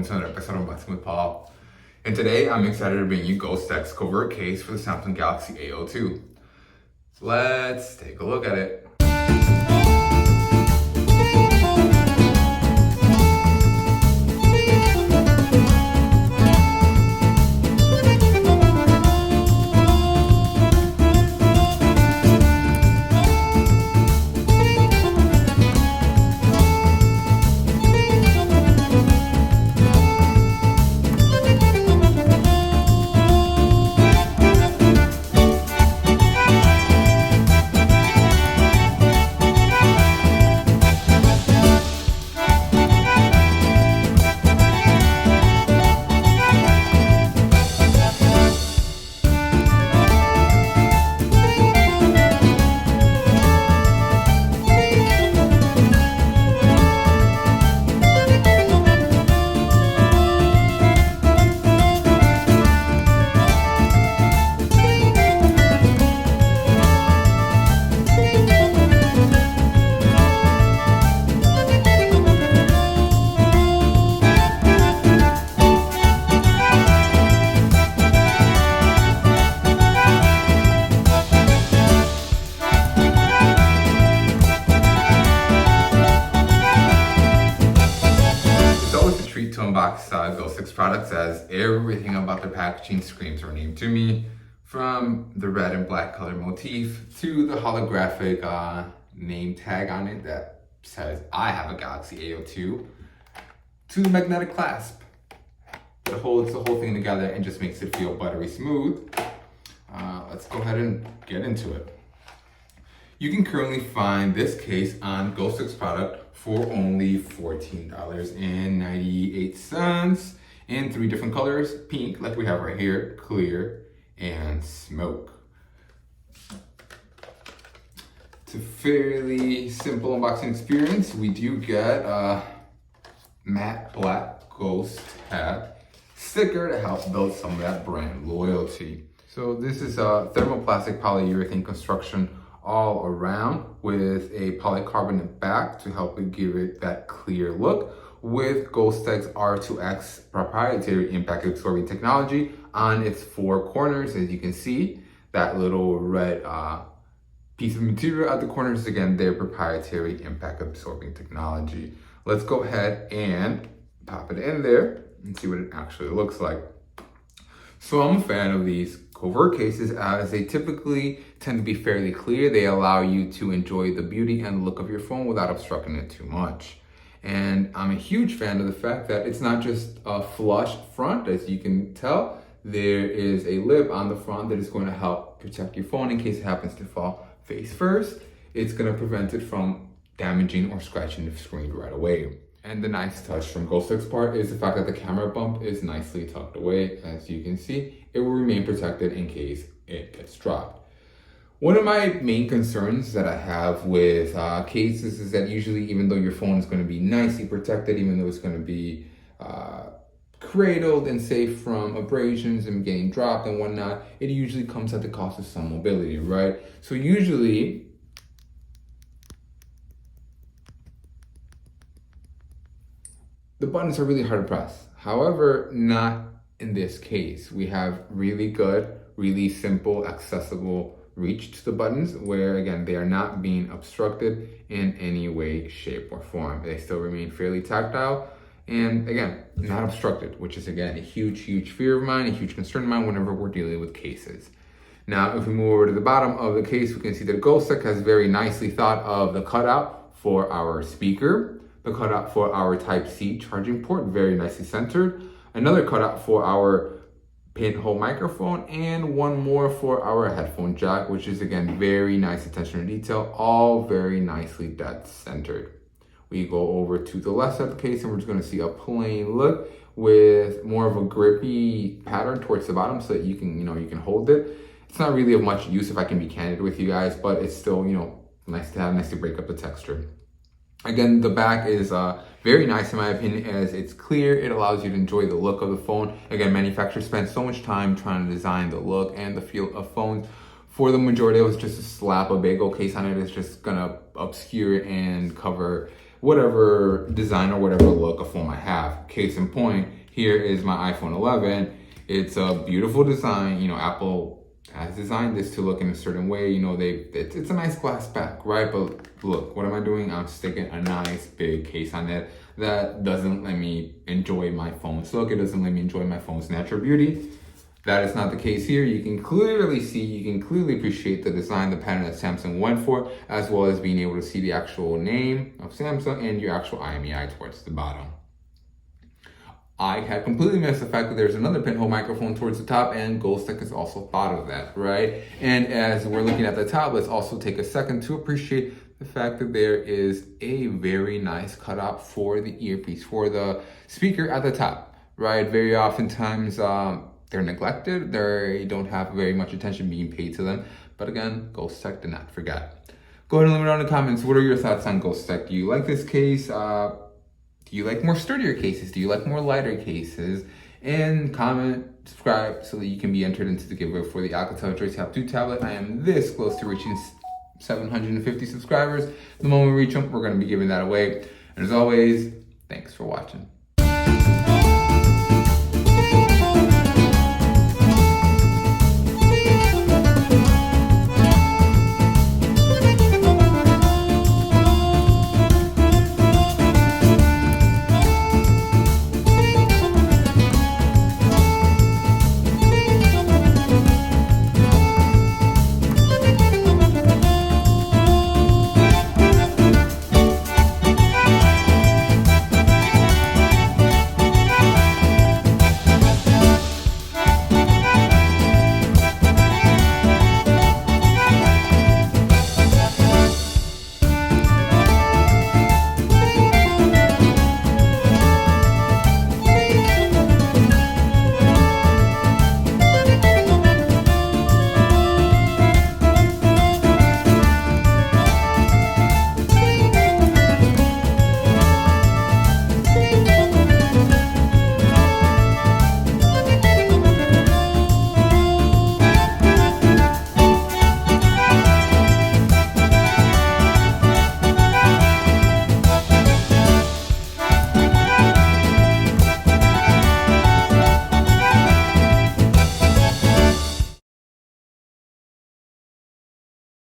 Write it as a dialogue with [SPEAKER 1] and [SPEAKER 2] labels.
[SPEAKER 1] welcome to another episode of Unboxing with Paul. And today I'm excited to bring you Ghostek's Covert case for the Samsung Galaxy A02. Let's take a look at it. To unbox Ghostek's products, as everything about the packaging screams her name to me, from the red and black color motif to the holographic name tag on it that says I have a Galaxy A02, to the magnetic clasp that holds the whole thing together and just makes it feel buttery smooth. Let's go ahead and get into it. You can currently find this case on Ghostek's product for only $14.98 in 3 different colors: pink, like we have right here, clear, and smoke. It's a fairly simple unboxing experience. We do get a matte black Ghostek sticker to help build some of that brand loyalty. So this is a thermoplastic polyurethane construction all around with a polycarbonate back to help it give it that clear look, with Ghostek's A02S proprietary impact absorbing technology on its 4 corners. As you can see, that little red piece of material at the corners, again, their proprietary impact absorbing technology. Let's go ahead and pop it in there and see what it actually looks like. So I'm a fan of these Covert cases as they typically tend to be fairly clear. They allow you to enjoy the beauty and look of your phone without obstructing it too much. And I'm a huge fan of the fact that it's not just a flush front. As you can tell, there is a lip on the front that is going to help protect your phone in case it happens to fall face first. It's going to prevent it from damaging or scratching the screen right away. And the nice touch from Ghostek's part is the fact that the camera bump is nicely tucked away. As you can see, it will remain protected in case it gets dropped. One of my main concerns that I have with cases is that usually, even though your phone is going to be nicely protected, even though it's going to be cradled and safe from abrasions and getting dropped and whatnot, it usually comes at the cost of some mobility, right? So usually, the buttons are really hard to press. However, not in this case. We have really good, really simple, accessible reach to the buttons where, again, they are not being obstructed in any way, shape, or form. They still remain fairly tactile and, again, not obstructed, which is, again, a huge, huge fear of mine, a huge concern of mine whenever we're dealing with cases. Now, if we move over to the bottom of the case, we can see that Ghostek has very nicely thought of the cutout for our speaker, the cutout for our Type-C charging port, very nicely centered, another cutout for our pinhole microphone, and one more for our headphone jack, which is, again, very nice attention to detail, all very nicely dead centered. We go over to the left side of the case and we're just going to see a plain look with more of a grippy pattern towards the bottom so that you can, you can hold it. It's not really of much use if I can be candid with you guys, but it's still, nice to have, nice to break up the texture. Again, the back is very nice in my opinion, as it's clear. It allows you to enjoy the look of the phone. Again, manufacturers spend so much time trying to design the look and the feel of phones. For the majority of us, just to slap a big old case on it is just gonna obscure and cover whatever design or whatever look a phone might have. Case in point, here is my iPhone 11. It's a beautiful design. You know, Apple has designed this to look in a certain way. You know, it's a nice glass back, right? But look, what am I doing? I'm sticking a nice big case on it that doesn't let me enjoy my phone's look. It doesn't let me enjoy my phone's natural beauty. That is not the case here. You can clearly see, you can clearly appreciate the design, the pattern that Samsung went for, as well as being able to see the actual name of Samsung and your actual IMEI towards the bottom. I had completely missed the fact that there's another pinhole microphone towards the top, and Ghostek has also thought of that, right? And as we're looking at the top, let's also take a second to appreciate the fact that there is a very nice cutout for the earpiece, for the speaker at the top, right? Very oftentimes, they're neglected. They don't have very much attention being paid to them. But again, Ghostek did not forget. Go ahead and let me know in the comments, what are your thoughts on Ghostek? Do you like this case? Do you like more sturdier cases? Do you like more lighter cases? And comment, subscribe, so that you can be entered into the giveaway for the A02S Tab 2 tablet. I am this close to reaching 750 subscribers. The moment we reach them, we're going to be giving that away. And as always, thanks for watching.